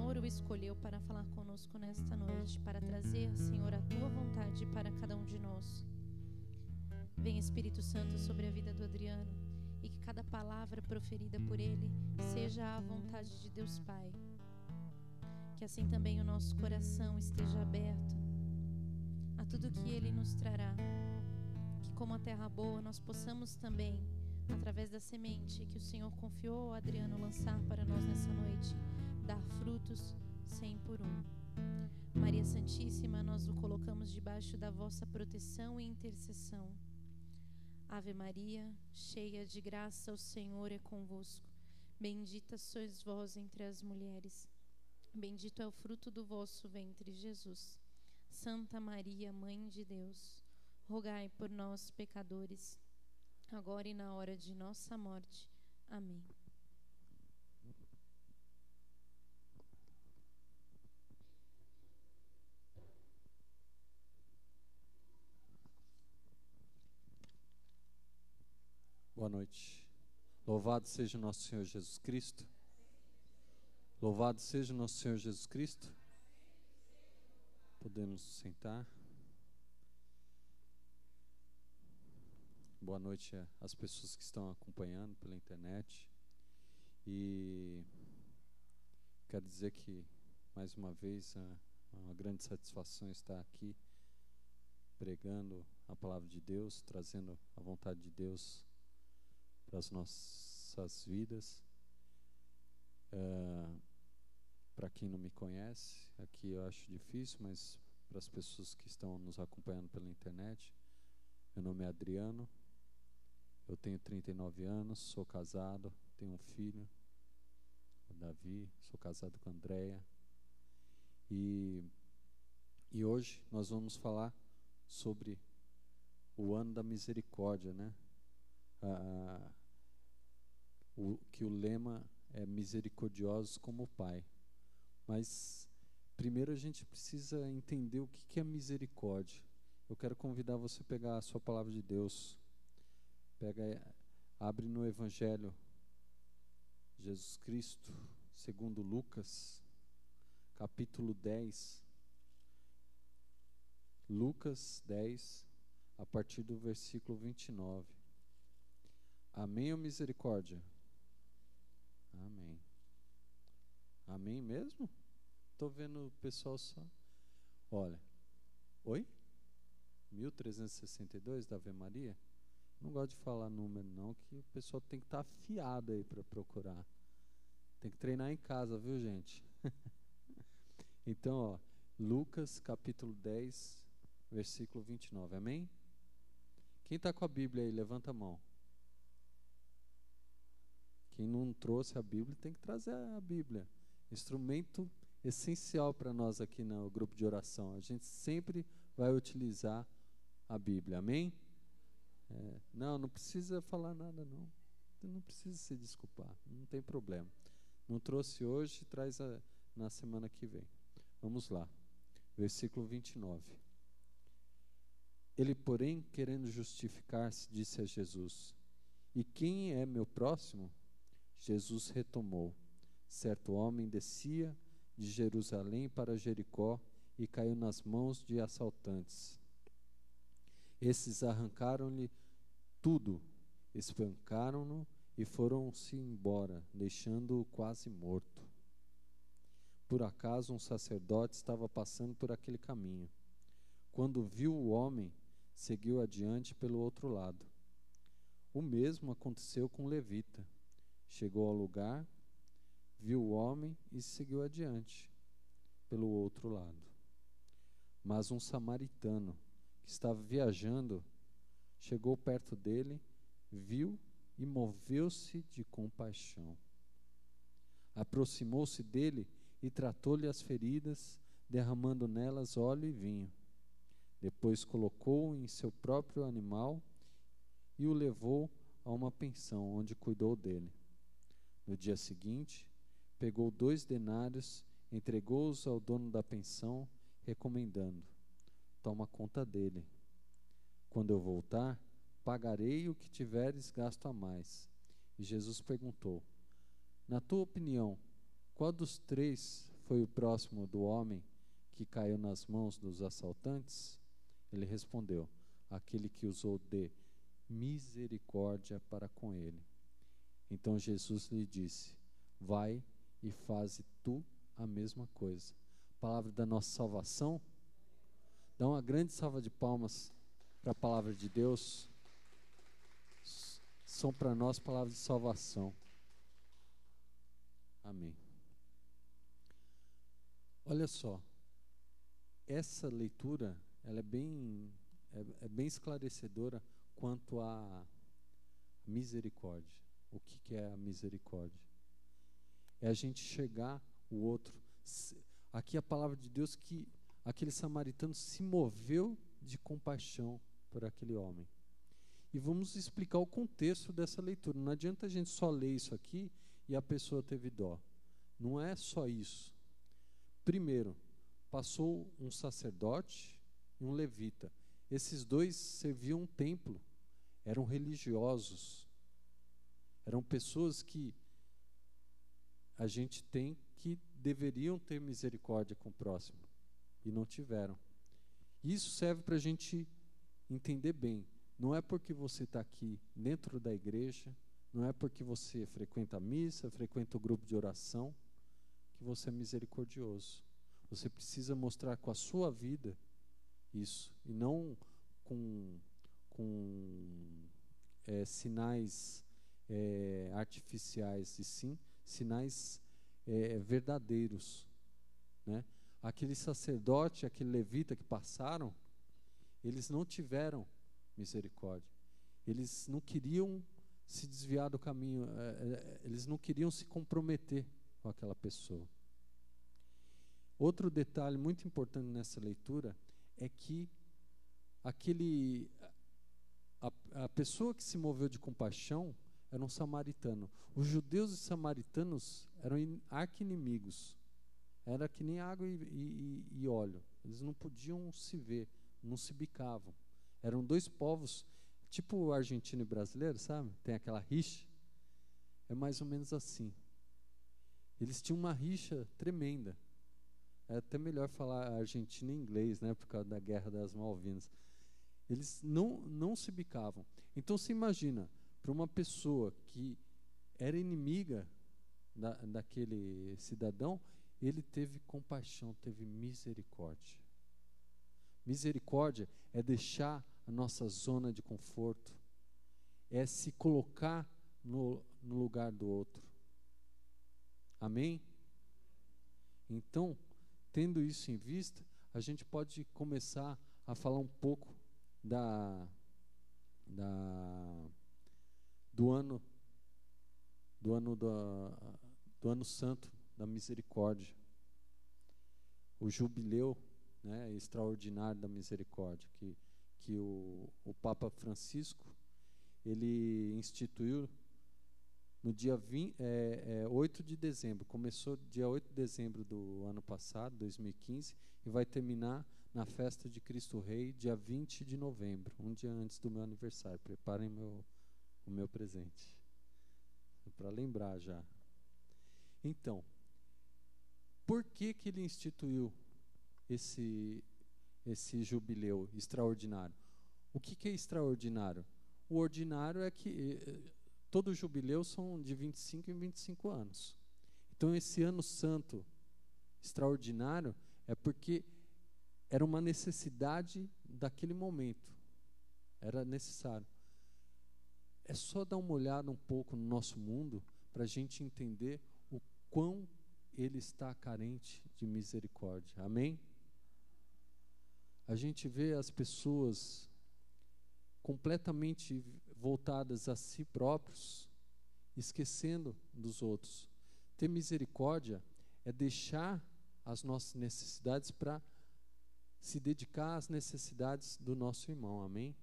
Senhor o escolheu para falar conosco nesta noite, para trazer, Senhor, a Tua vontade para cada um de nós. Vem, Espírito Santo, sobre a vida do Adriano, e que cada palavra proferida por ele seja a vontade de Deus Pai. Que assim também o nosso coração esteja aberto a tudo que Ele nos trará. Que como a terra boa nós possamos também, através da semente que o Senhor confiou ao Adriano lançar para nós nessa noite, dar frutos 100 por 1. Maria Santíssima, nós o colocamos debaixo da vossa proteção e intercessão. Ave Maria, cheia de graça, o Senhor é convosco. Bendita sois vós entre as mulheres. Bendito é o fruto do vosso ventre, Jesus. Santa Maria, Mãe de Deus, rogai por nós, pecadores, agora e na hora de nossa morte. Amém. Boa noite. Louvado seja o nosso Senhor Jesus Cristo. Louvado seja o nosso Senhor Jesus Cristo. Podemos sentar. Boa noite às pessoas que estão acompanhando pela internet. E quero dizer que, mais uma vez, é uma grande satisfação estar aqui pregando a palavra de Deus, trazendo a vontade de Deus para as nossas vidas. Para quem não me conhece, aqui eu acho difícil, mas para as pessoas que estão nos acompanhando pela internet, meu nome é Adriano, eu tenho 39 anos, sou casado, tenho um filho, o Davi, sou casado com a Andréia, e hoje nós vamos falar sobre o ano da misericórdia, né? Que o lema é misericordiosos como o Pai. Mas primeiro a gente precisa entender o que é misericórdia. Eu quero convidar você a pegar a sua palavra de Deus. Abre no Evangelho Jesus Cristo, segundo Lucas, capítulo 10. Lucas 10, a partir do versículo 29. Amém ou misericórdia? Amém. Amém mesmo? Estou vendo o pessoal só. Olha. Oi? 1362 da Ave Maria? Não gosto de falar número não, que o pessoal tem que estar afiado aí para procurar. Tem que treinar em casa, viu, gente? Então, ó, Lucas capítulo 10, versículo 29. Amém? Quem está com a Bíblia aí, levanta a mão. Quem não trouxe a Bíblia tem que trazer a Bíblia. Instrumento essencial para nós aqui no grupo de oração. A gente sempre vai utilizar a Bíblia. Amém? Não precisa falar nada não. Não precisa se desculpar. Não tem problema. Não trouxe hoje, traz na semana que vem. Vamos lá. Versículo 29. Ele, porém, querendo justificar-se, disse a Jesus: E quem é meu próximo? Jesus retomou: certo homem descia de Jerusalém para Jericó e caiu nas mãos de assaltantes. Esses arrancaram-lhe tudo, espancaram-no e foram-se embora, deixando-o quase morto. Por acaso um sacerdote estava passando por aquele caminho. Quando viu o homem, seguiu adiante pelo outro lado. O mesmo aconteceu com o levita. Chegou ao lugar, viu o homem e seguiu adiante, pelo outro lado. Mas um samaritano, que estava viajando, chegou perto dele, viu e moveu-se de compaixão. Aproximou-se dele e tratou-lhe as feridas, derramando nelas óleo e vinho. Depois colocou-o em seu próprio animal e o levou a uma pensão, onde cuidou dele. No dia seguinte, pegou 2 denários, entregou-os ao dono da pensão, recomendando: toma conta dele. Quando eu voltar, pagarei o que tiveres gasto a mais. E Jesus perguntou: na tua opinião, qual dos 3 foi o próximo do homem que caiu nas mãos dos assaltantes? Ele respondeu: aquele que usou de misericórdia para com ele. Então Jesus lhe disse: vai e faze tu a mesma coisa. Palavra da nossa salvação. Dá uma grande salva de palmas para a palavra de Deus. São para nós palavras de salvação. Amém. Olha só, essa leitura ela é bem esclarecedora quanto à misericórdia. O que é a misericórdia? É a gente chegar o outro. Aqui a palavra de Deus que aquele samaritano se moveu de compaixão por aquele homem. E vamos explicar o contexto dessa leitura. Não adianta a gente só ler isso aqui e a pessoa teve dó. Não é só isso. Primeiro, passou um sacerdote e um levita. Esses dois serviam um templo, eram religiosos, eram pessoas que a gente tem que deveriam ter misericórdia com o próximo e não tiveram. Isso serve para a gente entender bem. Não é porque você está aqui dentro da igreja, não é porque você frequenta a missa, frequenta o grupo de oração, que você é misericordioso. Você precisa mostrar com a sua vida isso, e não com sinais artificiais, e sim sinais verdadeiros, né? Aquele sacerdote, aquele levita que passaram, eles não tiveram misericórdia. Eles não queriam se desviar do caminho, eles não queriam se comprometer com aquela pessoa. Outro detalhe muito importante nessa leitura é que a pessoa que se moveu de compaixão era um samaritano. Os judeus e samaritanos eram arqui-inimigos. Era que nem água e óleo. Eles não podiam se ver, não se bicavam. Eram dois povos, tipo argentino e brasileiro, sabe? Tem aquela rixa. É mais ou menos assim. Eles tinham uma rixa tremenda. É até melhor falar argentino em inglês, né? Por causa da Guerra das Malvinas. Eles não se bicavam. Então, se imagina, para uma pessoa que era inimiga daquele cidadão, ele teve compaixão, teve misericórdia. Misericórdia é deixar a nossa zona de conforto, é se colocar no lugar do outro. Amém? Então, tendo isso em vista, a gente pode começar a falar um pouco do ano santo da misericórdia, o jubileu, né, extraordinário da misericórdia que o Papa Francisco ele instituiu no dia 8 de dezembro. Começou dia 8 de dezembro do ano passado, 2015, e vai terminar na festa de Cristo Rei, dia 20 de novembro, um dia antes do meu aniversário. Preparem o meu presente, para lembrar já. Então, por que ele instituiu esse jubileu extraordinário? O que é extraordinário? O ordinário é que todo jubileu são de 25 em 25 anos. Então, esse ano santo extraordinário é porque era uma necessidade daquele momento. Era necessário. É só dar uma olhada um pouco no nosso mundo para a gente entender o quão ele está carente de misericórdia. Amém? A gente vê as pessoas completamente voltadas a si próprios, esquecendo dos outros. Ter misericórdia é deixar as nossas necessidades para se dedicar às necessidades do nosso irmão. Amém?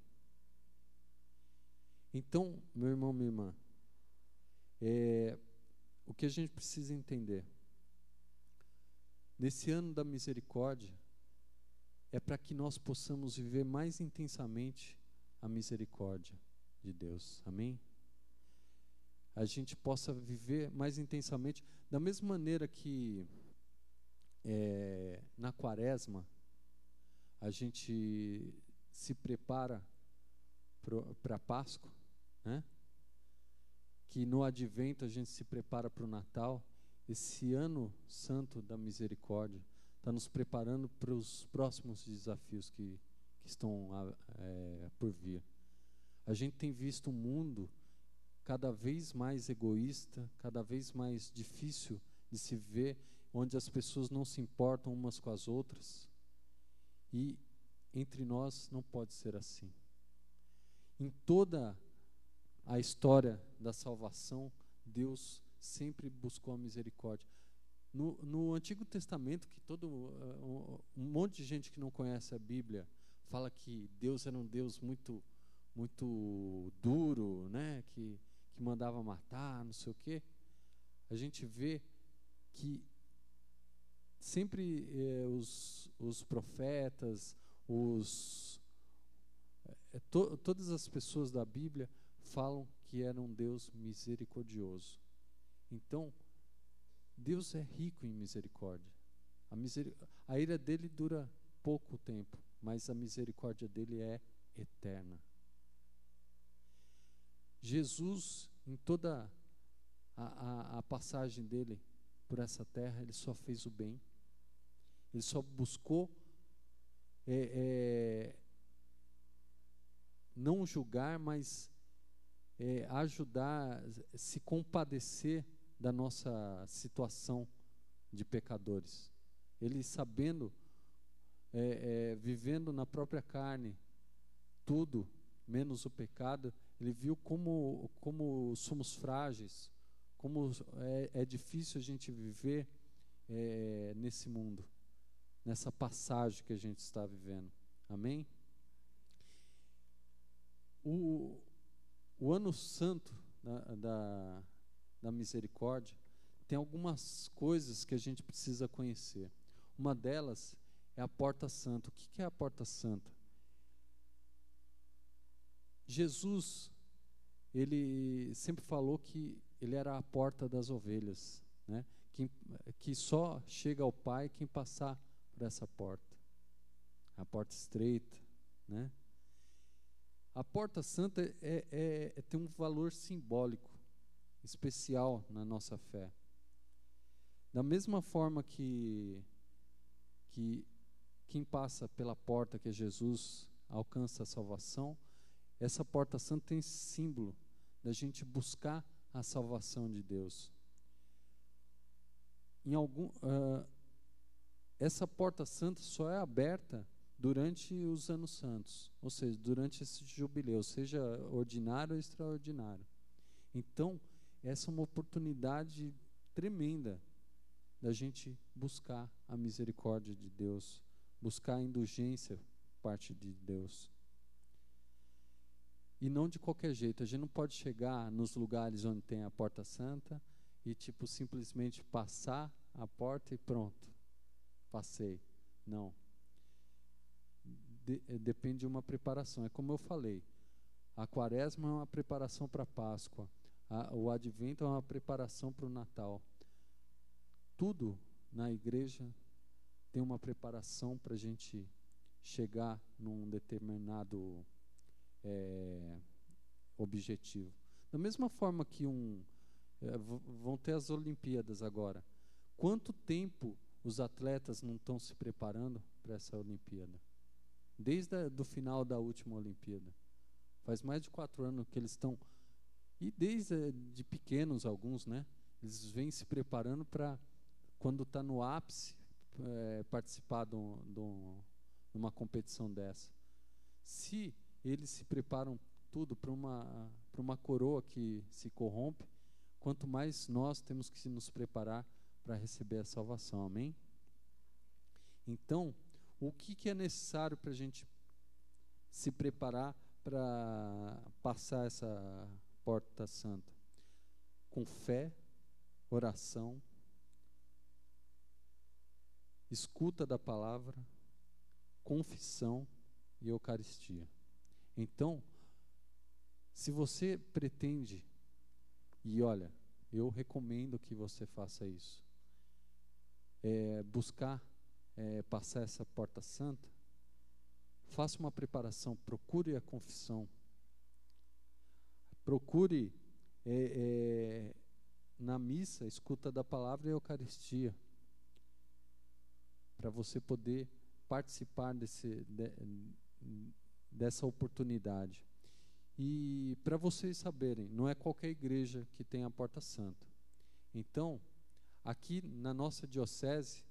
Então, meu irmão, minha irmã, o que a gente precisa entender nesse ano da misericórdia é para que nós possamos viver mais intensamente a misericórdia de Deus. Amém? A gente possa viver mais intensamente da mesma maneira que na Quaresma, a gente se prepara para a Páscoa, né? Que no Advento a gente se prepara para o Natal. Esse ano santo da misericórdia está nos preparando para os próximos desafios que estão por vir. A gente tem visto um mundo cada vez mais egoísta, cada vez mais difícil de se ver, onde as pessoas não se importam umas com as outras. E entre nós não pode ser assim. Em toda a história da salvação, Deus sempre buscou a misericórdia. No Antigo Testamento, que um monte de gente que não conhece a Bíblia fala que Deus era um Deus muito duro, né? Que mandava matar, não sei o quê. A gente vê que sempre os profetas, todas as pessoas da Bíblia falam que era um Deus misericordioso. Então, Deus é rico em misericórdia. A ira dele dura pouco tempo, mas a misericórdia dele é eterna. Jesus, em toda a passagem dele por essa terra, ele só fez o bem. Ele só buscou não julgar, mas ajudar, se compadecer da nossa situação de pecadores. Ele sabendo, vivendo na própria carne, tudo menos o pecado, ele viu como somos frágeis, como é difícil a gente viver nesse mundo, nessa passagem que a gente está vivendo. Amém? O ano santo da misericórdia tem algumas coisas que a gente precisa conhecer. Uma delas é a porta santa. O que é a porta santa? Jesus, ele sempre falou que ele era a porta das ovelhas, né? Que só chega ao Pai quem passar por essa porta. A porta estreita, né? A porta santa tem um valor simbólico especial na nossa fé. Da mesma forma que quem passa pela porta, que é Jesus, alcança a salvação, essa porta santa tem símbolo da gente buscar a salvação de Deus. Essa porta santa só é aberta durante os anos santos, ou seja, durante esse jubileu, seja ordinário ou extraordinário. Então, essa é uma oportunidade tremenda da gente buscar a misericórdia de Deus, buscar a indulgência por parte de Deus. E não de qualquer jeito. A gente não pode chegar nos lugares onde tem a porta santa e simplesmente passar a porta e pronto, passei. Não. Depende de uma preparação. É como eu falei, a Quaresma é uma preparação para a Páscoa, o Advento é uma preparação para o Natal. Tudo na igreja tem uma preparação para a gente chegar num determinado objetivo. Da mesma forma que vão ter as Olimpíadas agora. Quanto tempo os atletas não estão se preparando para essa Olimpíada? Desde o final da última Olimpíada. Faz mais de 4 anos que eles estão, e desde de pequenos alguns, né? Eles vêm se preparando para, quando está no ápice, participar de uma competição dessa. Se eles se preparam tudo para uma coroa que se corrompe, quanto mais nós temos que nos preparar para receber a salvação. Amém? Então, o que é necessário para a gente se preparar para passar essa porta santa? Com fé, oração, escuta da palavra, confissão e Eucaristia. Então, se você pretende, e olha, eu recomendo que você faça isso, buscar passar essa porta santa, faça uma preparação, procure a confissão, procure na missa, escuta da palavra e a Eucaristia, para você poder participar dessa oportunidade. E para vocês saberem, não é qualquer igreja que tem a porta santa. Então, aqui na nossa diocese,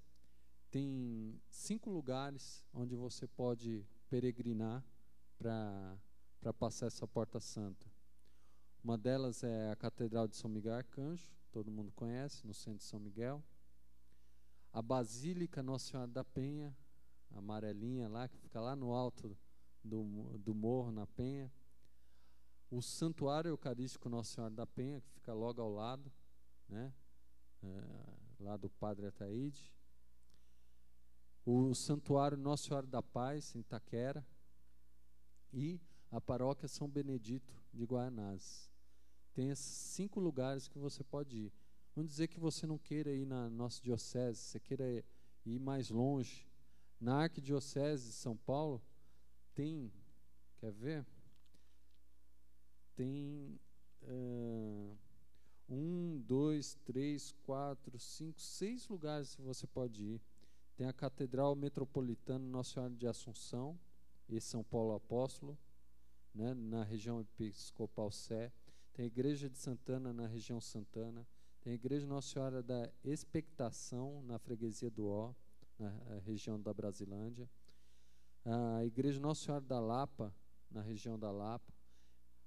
tem 5 lugares onde você pode peregrinar para passar essa porta santa. Uma delas é a Catedral de São Miguel Arcanjo, todo mundo conhece, no centro de São Miguel. A Basílica Nossa Senhora da Penha, a amarelinha lá, que fica lá no alto do morro, na Penha. O Santuário Eucarístico Nossa Senhora da Penha, que fica logo ao lado, né? Lá do Padre Ataíde. O Santuário Nossa Senhora da Paz, em Itaquera. E a Paróquia São Benedito de Guaianazes. Tem esses 5 lugares que você pode ir. Vamos dizer que você não queira ir na nossa diocese, você queira ir mais longe. Na Arquidiocese de São Paulo, tem, quer ver? Tem 1, 2, 3, 4, 5, 6 lugares que você pode ir. Tem a Catedral Metropolitana Nossa Senhora de Assunção e São Paulo Apóstolo, né, na região Episcopal Sé. Tem a Igreja de Santana na região Santana. Tem a Igreja Nossa Senhora da Expectação na Freguesia do Ó, na região da Brasilândia. A Igreja Nossa Senhora da Lapa, na região da Lapa.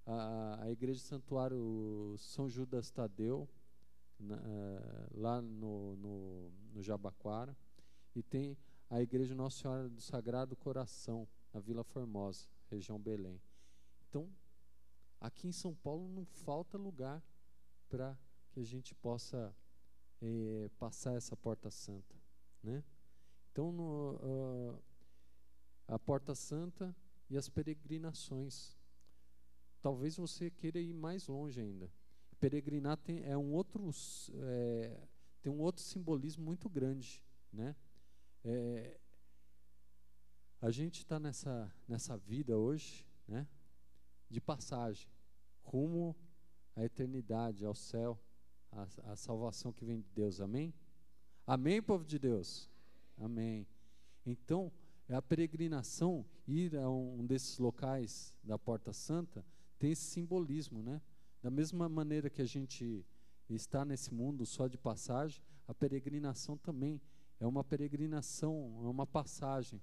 A Igreja Santuário São Judas Tadeu, lá no Jabaquara. E tem a Igreja Nossa Senhora do Sagrado Coração, na Vila Formosa, região Belém. Então, aqui em São Paulo não falta lugar para que a gente possa passar essa porta santa, né? Então, a porta santa e as peregrinações. Talvez você queira ir mais longe ainda. Peregrinar tem um outro simbolismo muito grande, né? A gente está nessa vida hoje, né, de passagem, rumo à eternidade, ao céu, a salvação que vem de Deus. Amém? Amém, povo de Deus? Amém. Então, a peregrinação, ir a um desses locais da Porta Santa, tem esse simbolismo, né? Da mesma maneira que a gente está nesse mundo só de passagem, a peregrinação também é uma peregrinação, é uma passagem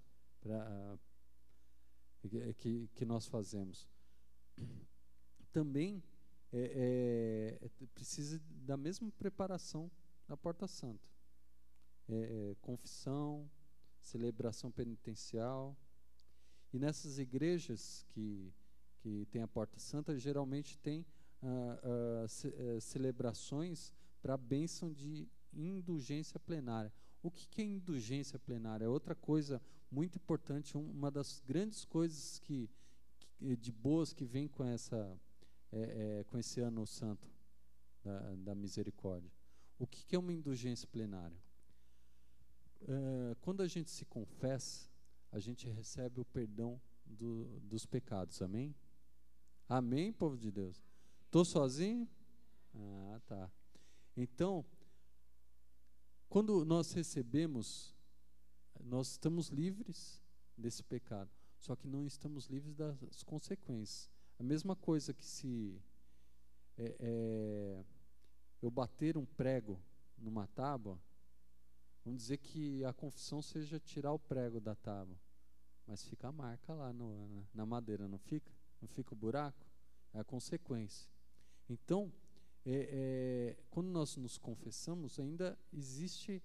que nós fazemos. Também precisa da mesma preparação na Porta Santa. Confissão, celebração penitencial. E nessas igrejas que tem a Porta Santa, geralmente tem celebrações para a bênção de indulgência plenária. O que é indulgência plenária? É outra coisa muito importante, uma das grandes coisas de boas que vem com esse ano santo da misericórdia. O que é uma indulgência plenária? Quando a gente se confessa, a gente recebe o perdão dos pecados. Amém? Amém, povo de Deus? Estou sozinho? Ah, tá. Então, quando nós recebemos, nós estamos livres desse pecado, só que não estamos livres das consequências. A mesma coisa que se eu bater um prego numa tábua, vamos dizer que a confissão seja tirar o prego da tábua, mas fica a marca lá na madeira, não fica? Não fica o buraco? É a consequência. Então, quando nós nos confessamos, ainda existe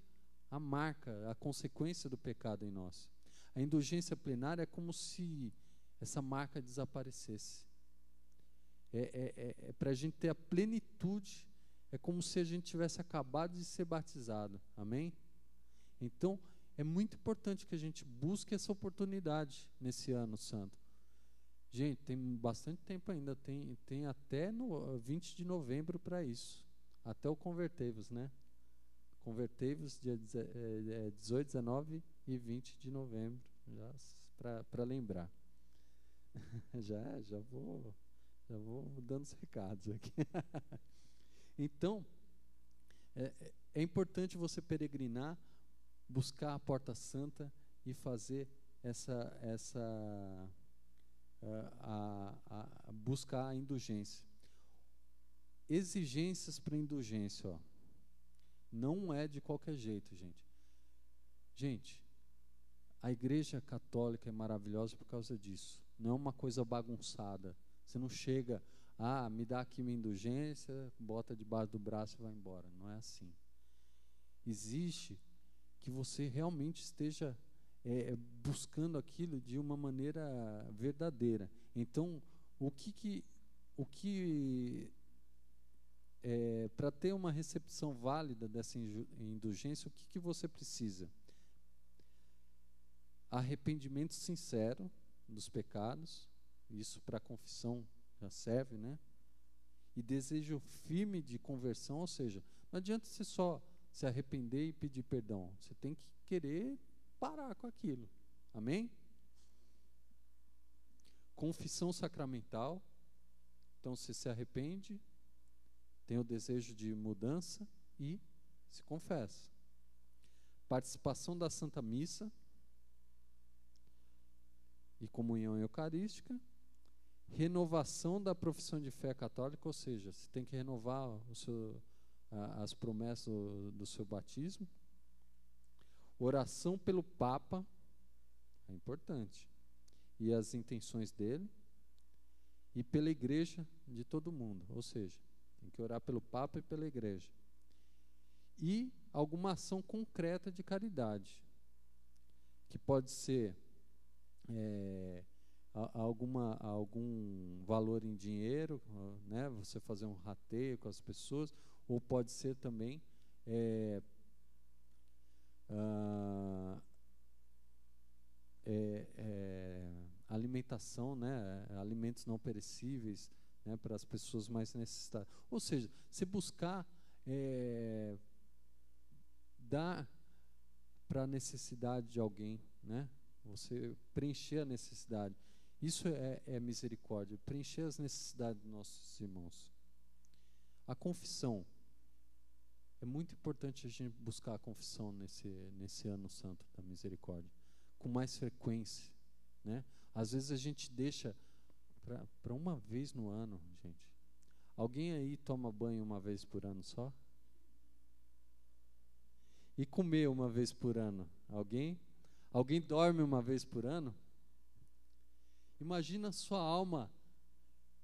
a marca, a consequência do pecado em nós. A indulgência plenária é como se essa marca desaparecesse. Para a gente ter a plenitude, é como se a gente tivesse acabado de ser batizado. Amém? Então, é muito importante que a gente busque essa oportunidade nesse ano santo. Gente, tem bastante tempo ainda, tem até no 20 de novembro para isso, até o Convertei-vos, né? Convertei-vos dia 18, 19 e 20 de novembro, já para lembrar. já vou dando os recados aqui. Então, é importante você peregrinar, buscar a porta santa e fazer buscar a indulgência. Exigências para indulgência, ó. Não é de qualquer jeito, gente. Gente, a Igreja Católica é maravilhosa por causa disso. Não é uma coisa bagunçada. Você não chega, me dá aqui minha indulgência, bota debaixo do braço e vai embora. Não é assim. Exige que você realmente esteja buscando aquilo de uma maneira verdadeira. Então, para ter uma recepção válida dessa indulgência, o que você precisa? Arrependimento sincero dos pecados, isso para a confissão já serve, né? E desejo firme de conversão, ou seja, não adianta você só se arrepender e pedir perdão, você tem que querer parar com aquilo, amém? Confissão sacramental, então você se arrepende, tem o desejo de mudança e se confessa. Participação da Santa Missa e comunhão eucarística. Renovação da profissão de fé católica, ou seja, você tem que renovar as promessas do seu batismo. Oração pelo Papa, é importante, e as intenções dele. E pela igreja de todo mundo, ou seja, tem que orar pelo Papa e pela igreja. E alguma ação concreta de caridade, que pode ser algum valor em dinheiro, né, você fazer um rateio com as pessoas, ou pode ser também alimentação, né, alimentos não perecíveis, né, para as pessoas mais necessitadas. Ou seja, se buscar dar para a necessidade de alguém, né, você preencher a necessidade. Isso é misericórdia, preencher as necessidades dos nossos irmãos. A confissão. É muito importante a gente buscar a confissão nesse ano santo da misericórdia, com mais frequência, né? Às vezes a gente deixa para uma vez no ano, gente. Alguém aí toma banho uma vez por ano só? E comer uma vez por ano? Alguém? Alguém dorme uma vez por ano? Imagina a sua alma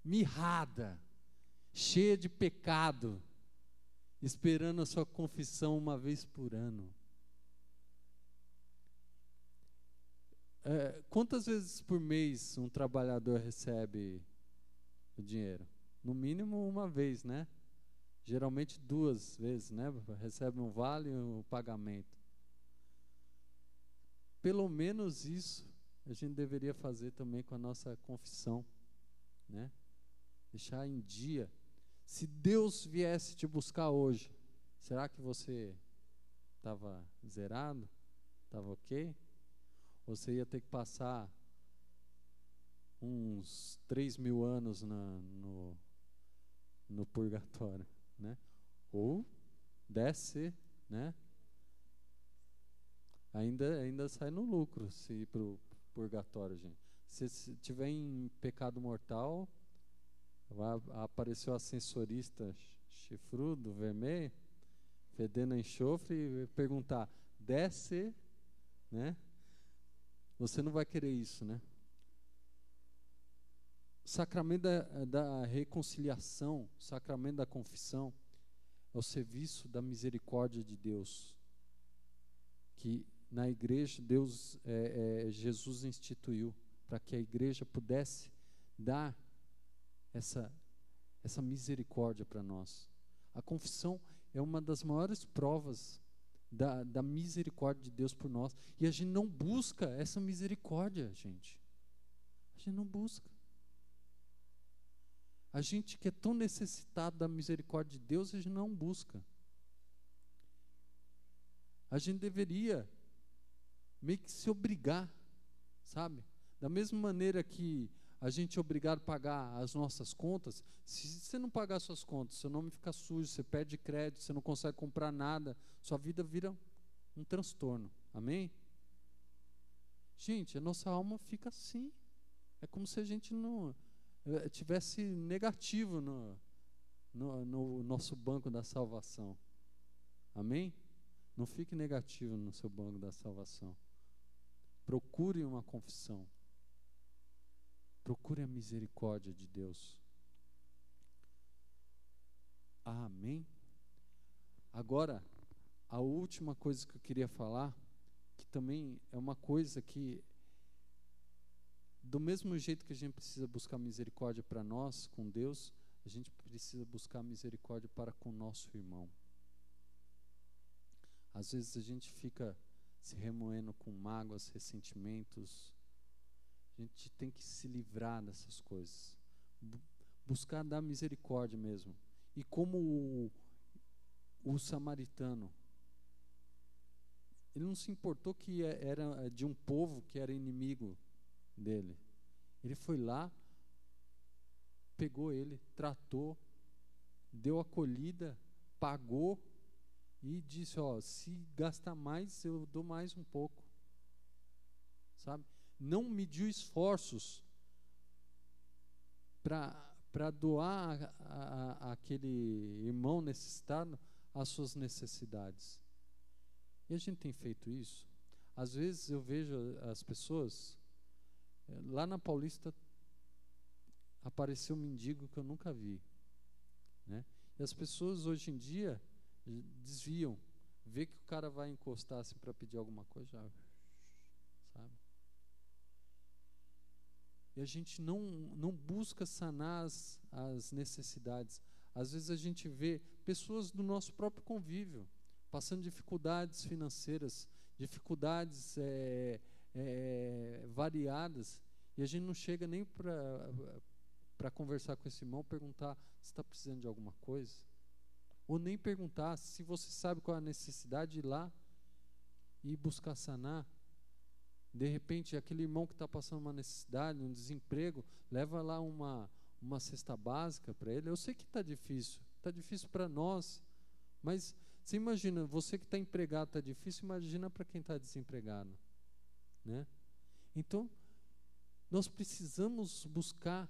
mirrada, cheia de pecado, esperando a sua confissão uma vez por ano. Quantas vezes por mês um trabalhador recebe o dinheiro? No mínimo uma vez, né? Geralmente 2 vezes, né? Recebe um vale e um pagamento. Pelo menos isso a gente deveria fazer também com a nossa confissão, né? Deixar em dia. Se Deus viesse te buscar hoje, será que você estava zerado? Estava ok? Você ia ter que passar uns 3.000 anos no purgatório, né? Ou desce, né? Ainda sai no lucro se ir para o purgatório, gente. Se tiver em pecado mortal, apareceu o ascensorista chifrudo, vermelho, fedendo a enxofre e perguntar, desce, né? Você não vai querer isso, né? O sacramento da reconciliação, o sacramento da confissão, é o serviço da misericórdia de Deus, que na igreja Jesus instituiu, para que a igreja pudesse dar essa misericórdia para nós. A confissão é uma das maiores provas da misericórdia de Deus por nós. E a gente não busca essa misericórdia, gente. A gente não busca. A gente que é tão necessitado da misericórdia de Deus, a gente não busca. A gente deveria meio que se obrigar, sabe? Da mesma maneira que a gente é obrigado a pagar as nossas contas, se você não pagar suas contas, seu nome fica sujo, você perde crédito, você não consegue comprar nada, sua vida vira um transtorno. Amém? Gente, a nossa alma fica assim. É como se a gente não tivesse negativo no nosso banco da salvação. Amém? Não fique negativo no seu banco da salvação. Procure uma confissão. Procure a misericórdia de Deus. Amém? Agora, a última coisa que eu queria falar, que também é uma coisa que, do mesmo jeito que a gente precisa buscar misericórdia para nós, com Deus, a gente precisa buscar misericórdia para com o nosso irmão. Às vezes a gente fica se remoendo com mágoas, ressentimentos. A gente tem que se livrar dessas coisas. Buscar dar misericórdia mesmo. E como o samaritano, ele não se importou que era de um povo que era inimigo dele. Ele foi lá, pegou ele, tratou, deu acolhida, pagou e disse, se gastar mais, eu dou mais um pouco. Sabe? Não mediu esforços para doar aquele irmão necessitado as suas necessidades. E a gente tem feito isso. Às vezes eu vejo as pessoas, lá na Paulista apareceu um mendigo que eu nunca vi, né? E as pessoas hoje em dia desviam, vê que o cara vai encostar assim para pedir alguma coisa, já, sabe? E a gente não busca sanar as necessidades. Às vezes a gente vê pessoas do nosso próprio convívio passando dificuldades financeiras, dificuldades variadas, e a gente não chega nem para conversar com esse irmão, perguntar se está precisando de alguma coisa, ou nem perguntar se você sabe qual é a necessidade de ir lá e buscar sanar. De repente, aquele irmão que está passando uma necessidade, um desemprego, leva lá uma cesta básica para ele. Eu sei que está difícil para nós, mas você imagina, você que está empregado está difícil, imagina para quem está desempregado, né? Então, nós precisamos buscar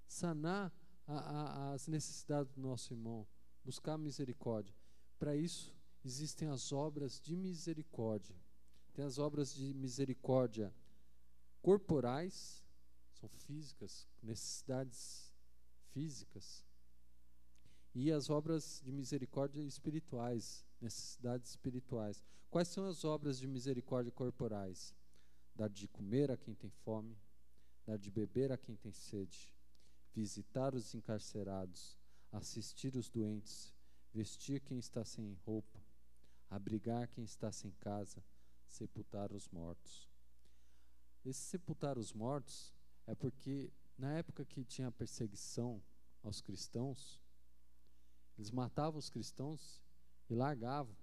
sanar as necessidades do nosso irmão, buscar misericórdia. Para isso, existem as obras de misericórdia. Tem as obras de misericórdia corporais, são físicas, necessidades físicas. E as obras de misericórdia espirituais, necessidades espirituais. Quais são as obras de misericórdia corporais? Dar de comer a quem tem fome, dar de beber a quem tem sede, visitar os encarcerados, assistir os doentes, vestir quem está sem roupa, abrigar quem está sem casa, sepultar os mortos. Esse sepultar os mortos é porque na época que tinha perseguição aos cristãos, eles matavam os cristãos e largavam.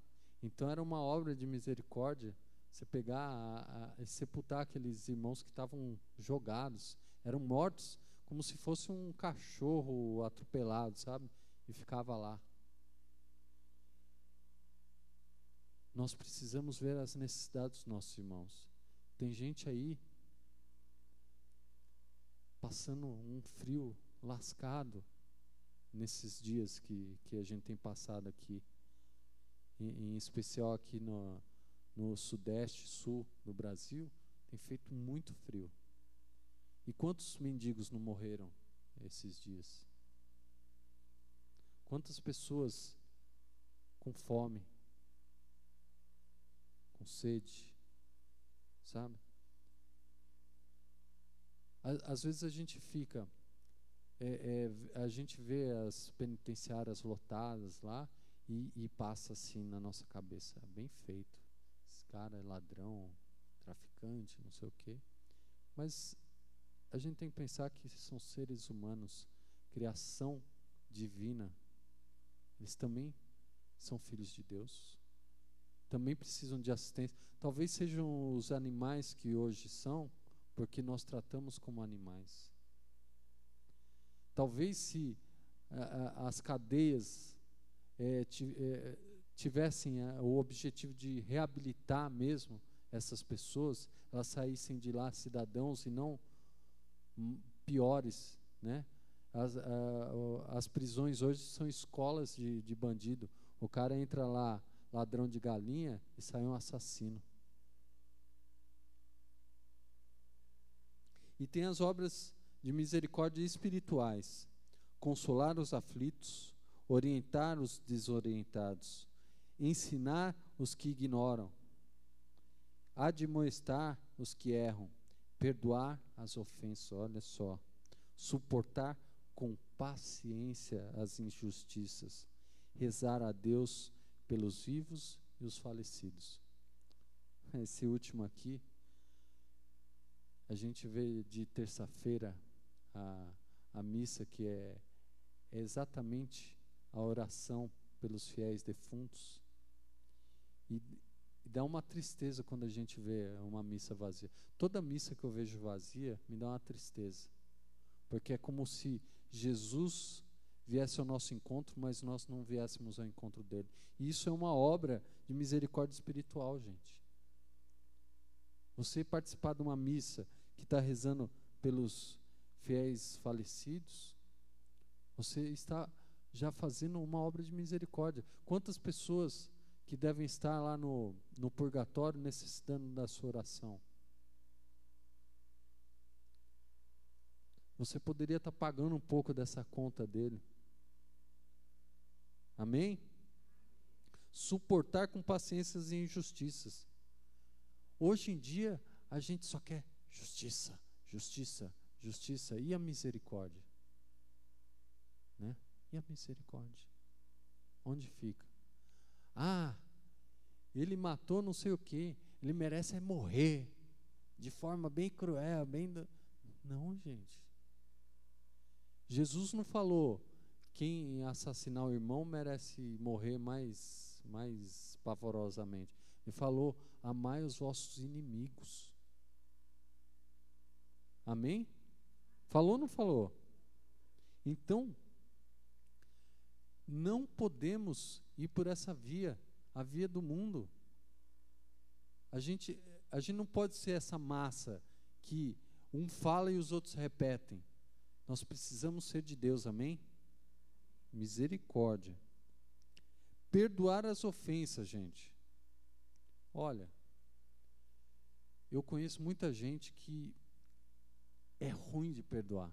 Então era uma obra de misericórdia você pegar e sepultar aqueles irmãos que estavam jogados, eram mortos como se fosse um cachorro atropelado, sabe? E ficava lá. Nós precisamos ver as necessidades dos nossos irmãos. Tem gente aí passando um frio lascado nesses dias que a gente tem passado aqui, em especial aqui no sudeste, sul do Brasil, tem feito muito frio. E quantos mendigos não morreram esses dias? Quantas pessoas com fome, com sede, sabe? Às vezes a gente fica, a gente vê as penitenciárias lotadas lá e passa assim na nossa cabeça, bem feito, esse cara é ladrão, traficante, não sei o quê. Mas a gente tem que pensar que são seres humanos, criação divina, eles também são filhos de Deus, também precisam de assistência. Talvez sejam os animais que hoje são, porque nós tratamos como animais. Talvez se as cadeias tivessem o objetivo de reabilitar mesmo essas pessoas, elas saíssem de lá cidadãos e não piores, né? As prisões hoje são escolas de bandido. O cara entra lá, ladrão de galinha, e sai um assassino. E tem as obras de misericórdia espirituais: consolar os aflitos, orientar os desorientados, ensinar os que ignoram, admoestar os que erram, perdoar as ofensas, olha só, suportar com paciência as injustiças, rezar a Deus pelos vivos e os falecidos. Esse último aqui, a gente vê de terça-feira a missa, que é exatamente a oração pelos fiéis defuntos, e dá uma tristeza quando a gente vê uma missa vazia. Toda missa que eu vejo vazia me dá uma tristeza, porque é como se Jesus viesse ao nosso encontro, mas nós não viéssemos ao encontro dele. E isso é uma obra de misericórdia espiritual, gente. Você participar de uma missa que está rezando pelos fiéis falecidos, você está já fazendo uma obra de misericórdia. Quantas pessoas que devem estar lá no purgatório necessitando da sua oração? Você poderia estar pagando um pouco dessa conta dele. Amém? Suportar com paciência as injustiças. Hoje em dia, a gente só quer justiça, justiça, justiça. E a misericórdia? Né? E a misericórdia? Onde fica? Ah, ele matou não sei o quê, ele merece morrer de forma bem cruel, Não, gente. Jesus não falou: quem assassinar o irmão merece morrer mais pavorosamente. Ele falou: amai os vossos inimigos. Amém? Falou ou não falou? Então, não podemos ir por essa via, a via do mundo. A gente não pode ser essa massa que um fala e os outros repetem. Nós precisamos ser de Deus, amém? Misericórdia. Perdoar as ofensas, gente. Olha, eu conheço muita gente que é ruim de perdoar.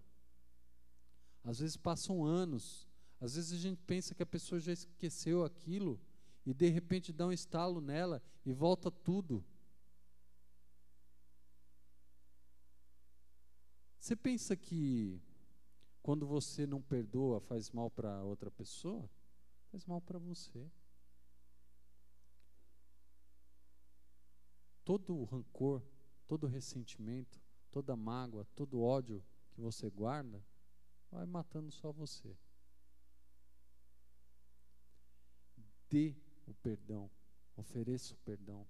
Às vezes passam anos, às vezes a gente pensa que a pessoa já esqueceu aquilo e de repente dá um estalo nela e volta tudo. Você pensa que quando você não perdoa faz mal para outra pessoa? Faz mal para você. Todo o rancor, todo o ressentimento, toda a mágoa, todo o ódio que você guarda, vai matando só você. Dê o perdão, ofereça o perdão.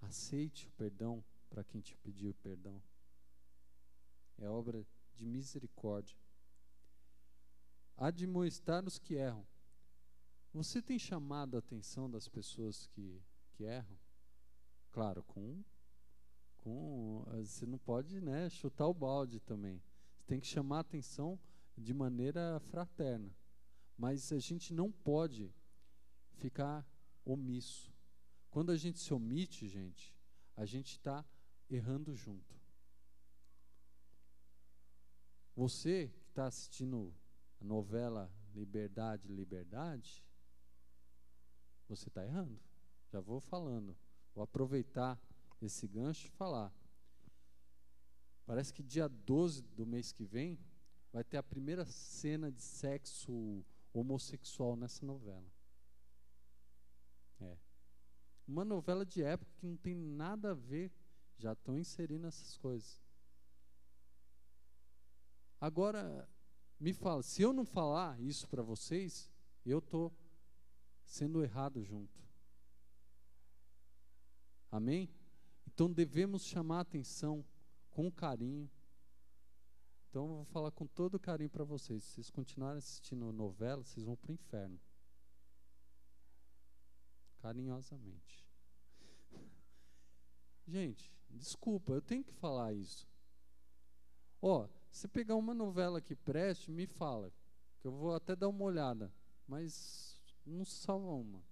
Aceite o perdão para quem te pediu perdão. É obra de misericórdia. Admoestar os que erram. Você tem chamado a atenção das pessoas que erram? Claro, você não pode, né, chutar o balde também. Você tem que chamar a atenção de maneira fraterna. Mas a gente não pode ficar omisso. Quando a gente se omite, gente, a gente está errando junto. Você que está assistindo a novela Liberdade, Liberdade, você está errando. Já vou falando. Vou aproveitar esse gancho e falar. Parece que dia 12 do mês que vem vai ter a primeira cena de sexo homossexual nessa novela. Uma novela de época que não tem nada a ver, já estão inserindo essas coisas. Agora, me fala, se eu não falar isso para vocês, eu estou sendo errado junto. Amém? Então devemos chamar a atenção com carinho. Então eu vou falar com todo carinho para vocês. Se vocês continuarem assistindo novela, vocês vão para o inferno. Carinhosamente. Gente, desculpa, eu tenho que falar isso. Se pegar uma novela que preste, me fala, que eu vou até dar uma olhada, mas não salva uma.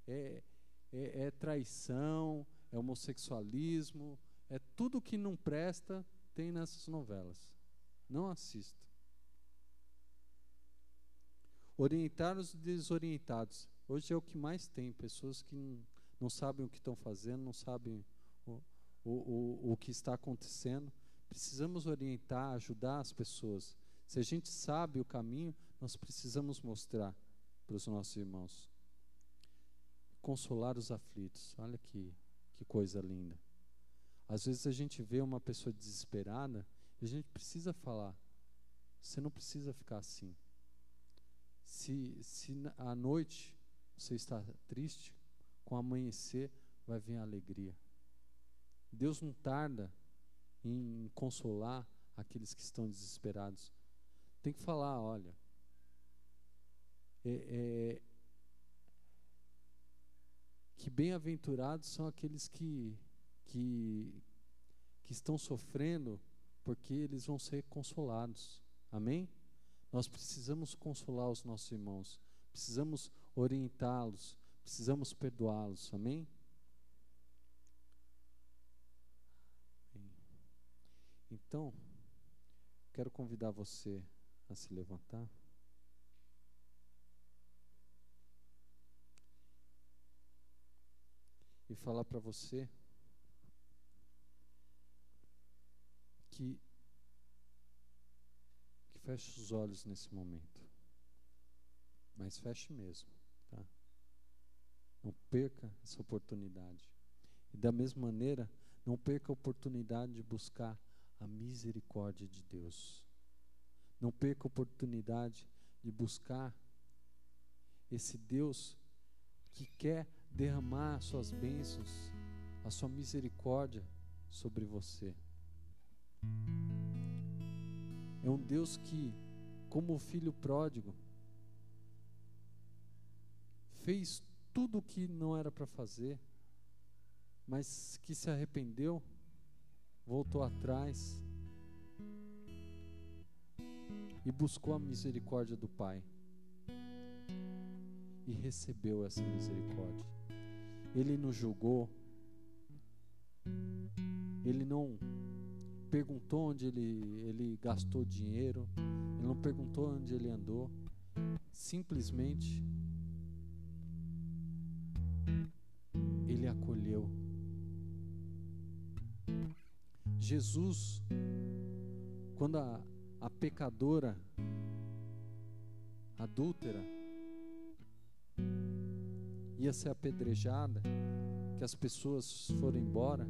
É traição, é homossexualismo, é tudo que não presta tem nessas novelas. Não assista. Orientar os desorientados. Hoje é o que mais tem, pessoas que não sabem o que estão fazendo, não sabem o que está acontecendo. Precisamos orientar, ajudar as pessoas. Se a gente sabe o caminho, nós precisamos mostrar para os nossos irmãos. Consolar os aflitos. Olha que coisa linda. Às vezes a gente vê uma pessoa desesperada e a gente precisa falar. Você não precisa ficar assim. Se à noite você está triste, com o amanhecer vai vir a alegria. Deus não tarda em consolar aqueles que estão desesperados. Tem que falar, olha, que bem-aventurados são aqueles que estão sofrendo, porque eles vão ser consolados. Amém? Nós precisamos consolar os nossos irmãos, precisamos orientá-los, precisamos perdoá-los. Amém? Então, quero convidar você a se levantar. E falar para você que feche os olhos nesse momento. Mas feche mesmo, tá? Não perca essa oportunidade. E da mesma maneira, não perca a oportunidade de buscar a misericórdia de Deus. Não perca a oportunidade de buscar esse Deus que quer derramar suas bênçãos, a sua misericórdia sobre você. É um Deus que, como o filho pródigo, fez tudo o que não era para fazer, mas que se arrependeu, voltou atrás e buscou a misericórdia do Pai e recebeu essa misericórdia. Ele não julgou, ele não perguntou onde ele gastou dinheiro, ele não perguntou onde ele andou, simplesmente ele acolheu. Jesus, quando a pecadora adúltera ia ser apedrejada, que as pessoas foram embora,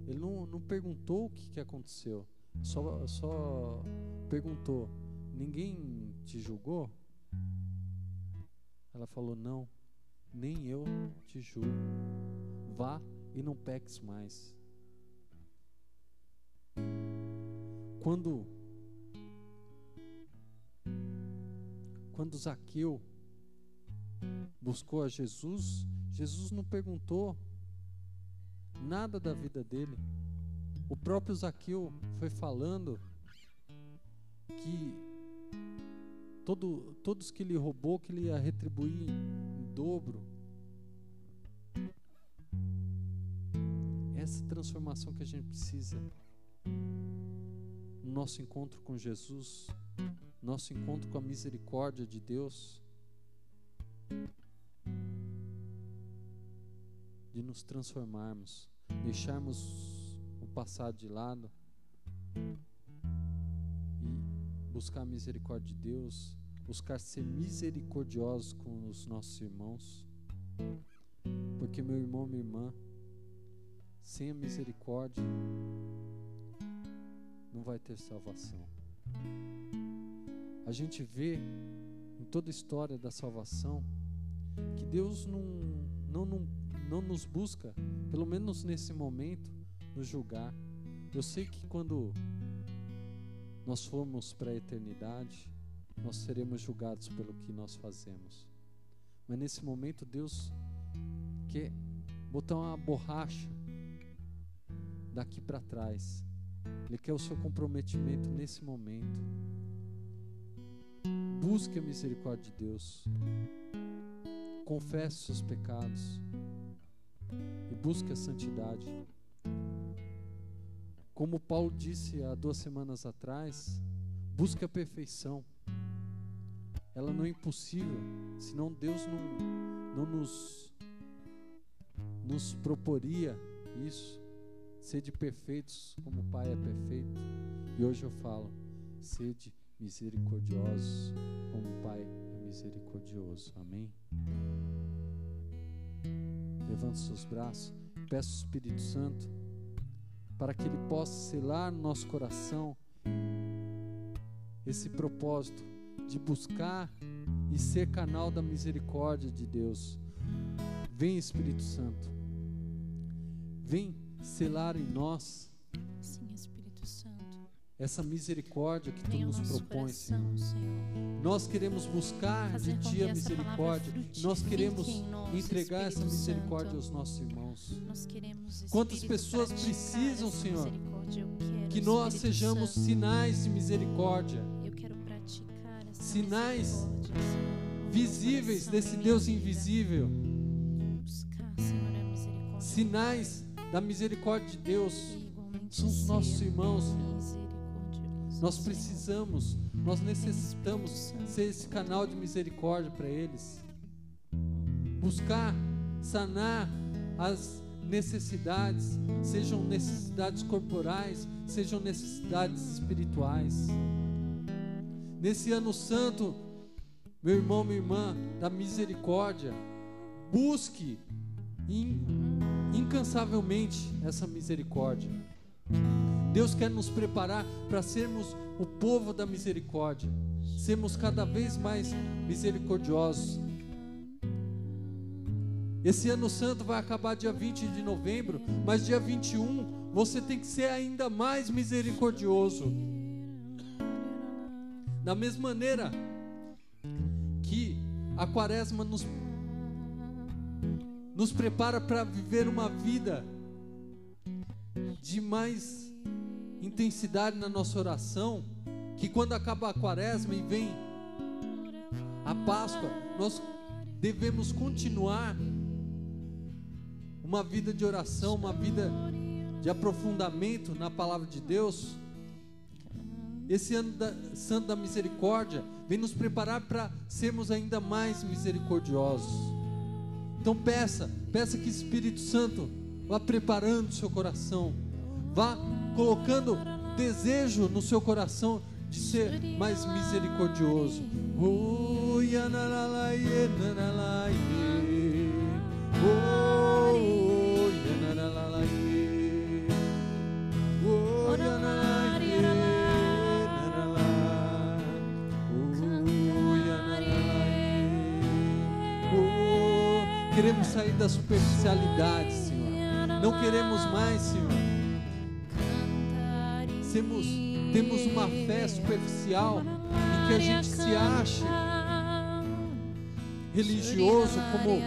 ele não perguntou o que aconteceu, só perguntou: ninguém te julgou? Ela falou: não, nem eu te julgo, vá e não peques mais. Quando Zaqueu buscou a Jesus, Jesus não perguntou nada da vida dele. O próprio Zaqueu foi falando que todos que ele roubou, que ele ia retribuir em dobro. Essa transformação que a gente precisa no nosso encontro com Jesus, nosso encontro com a misericórdia de Deus, de nos transformarmos, deixarmos o passado de lado e buscar a misericórdia de Deus, buscar ser misericordiosos com os nossos irmãos, porque meu irmão, minha irmã, sem a misericórdia não vai ter salvação. A gente vê em toda a história da salvação que Deus não nos busca, pelo menos nesse momento, nos julgar. Eu sei que quando nós formos para a eternidade, nós seremos julgados pelo que nós fazemos. Mas nesse momento Deus quer botar uma borracha daqui para trás. Ele quer o seu comprometimento nesse momento. Busque a misericórdia de Deus. Confesse seus pecados e busque a santidade. Como Paulo disse há 2 semanas atrás, busque a perfeição. Ela não é impossível, senão Deus não nos proporia isso, sede perfeitos como o Pai é perfeito. E hoje eu falo, sede misericordiosos como o Pai é misericordioso. Amém? Levante seus braços, peço ao Espírito Santo para que Ele possa selar no nosso coração esse propósito de buscar e ser canal da misericórdia de Deus. Vem, Espírito Santo, vem selar em nós, sim, Espírito Santo, essa misericórdia que Tu vem ao nos nosso propões, coração, Senhor. Nós queremos buscar Fazer de com Ti que a essa misericórdia. palavra Nós queremos frutifique em nós, entregar essa Espírito misericórdia Santo. aos nossos irmãos. Nós queremos, Quantas Espírito, pessoas praticar precisam, essa Senhor, misericórdia. Eu quero, que nós Espírito sejamos Santo. sinais de misericórdia, Eu quero praticar essa sinais misericórdia, Senhor, no visíveis meu coração, desse na minha Deus vida. invisível, Buscar, Senhor, a misericórdia. sinais da misericórdia de Deus. E igualmente São os ser nossos irmãos. misericordioso, Nós Senhor. precisamos, nós necessitamos ser esse canal de misericórdia para eles. Buscar sanar as necessidades, sejam necessidades corporais, sejam necessidades espirituais. Nesse ano santo, meu irmão, minha irmã, da misericórdia, busque incansavelmente essa misericórdia. Deus quer nos preparar para sermos o povo da misericórdia, sermos cada vez mais misericordiosos. Esse ano santo vai acabar dia 20 de novembro, mas dia 21 você tem que ser ainda mais misericordioso. Da mesma maneira que a quaresma nos prepara para viver uma vida de mais intensidade na nossa oração, que quando acaba a quaresma e vem a Páscoa, nós devemos continuar uma vida de oração, uma vida de aprofundamento na palavra de Deus. Esse ano santo da misericórdia vem nos preparar para sermos ainda mais misericordiosos. Então peça que o Espírito Santo vá preparando o seu coração, vá colocando desejo no seu coração de ser mais misericordioso. Oh, yanalalaie, nanalaie. Oh, yanalalaie. Oh, yanalaie, nanalaie. Oh, yanalalaie. Oh, queremos sair da superficialidade, Senhor. Não queremos mais, Senhor, temos uma fé superficial em que a gente se acha religioso, como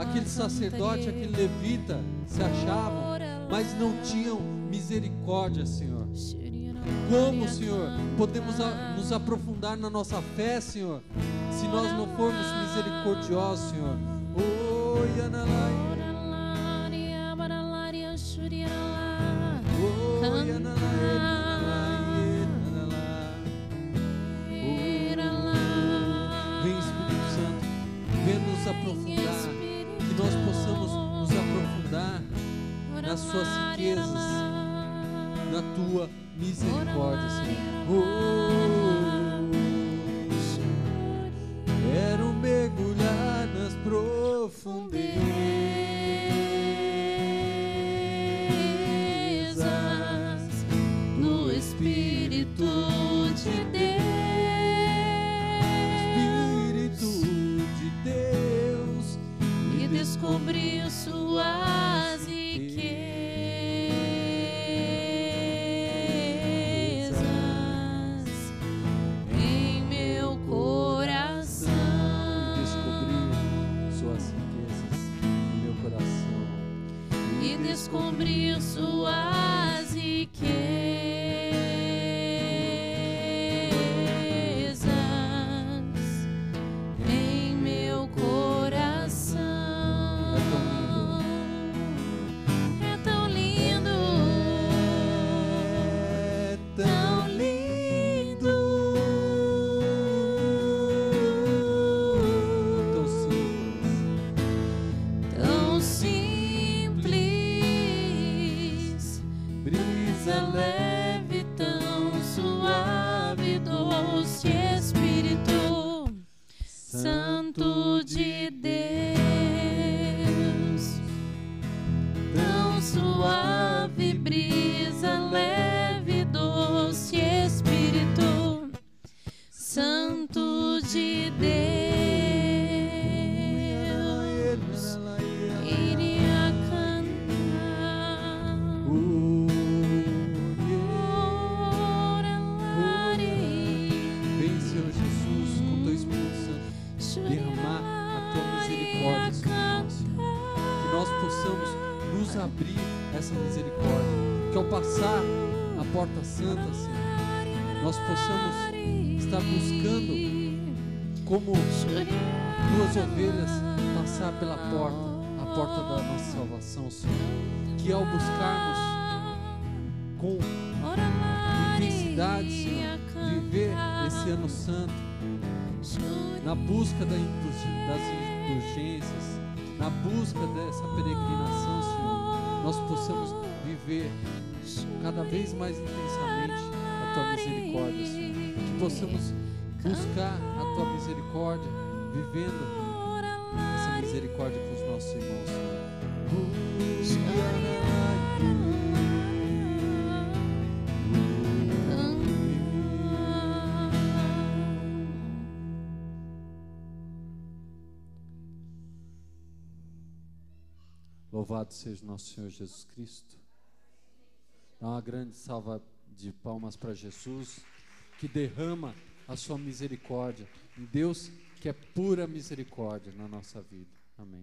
aquele sacerdote, aquele levita se achavam, mas não tinham misericórdia, Senhor. Como, Senhor, podemos nos aprofundar na nossa fé, Senhor, se nós não formos misericordiosos, Senhor? Oh, yanalai. Vem, Espírito Santo, vem nos aprofundar, que nós possamos nos aprofundar nas suas riquezas, na tua misericórdia, Senhor. Quero mergulhar nas profundezas do Espírito de Deus. Espírito de Deus. descobrir suas riquezas em meu coração. É tão lindo, É tão lindo, tão simples, tão simples, brisa leve, tão suave, doce Espírito Santo de Deus, tão suave, brisa leve, doce Espírito Santo de Deus, iria cantar. Ora, Vem, Senhor Jesus, com teu Espírito Santo, derramar a tua misericórdia sobre nós, que nós possamos nos abrir essa misericórdia, que ao passar a porta santa, Senhor, nós possamos estar buscando como tuas ovelhas passar pela porta, a porta da nossa salvação, Senhor, que ao buscarmos com intensidade, Senhor, viver esse ano santo, na busca das indulgências, na busca dessa peregrinação, Senhor, nós possamos viver cada vez mais intensamente a tua misericórdia, Senhor, que possamos buscar a tua misericórdia, vivendo essa misericórdia com os nossos irmãos, Senhor. Louvado seja nosso Senhor Jesus Cristo. Dá uma grande salva de palmas para Jesus, que derrama a sua misericórdia, um Deus que é pura misericórdia na nossa vida. Amém.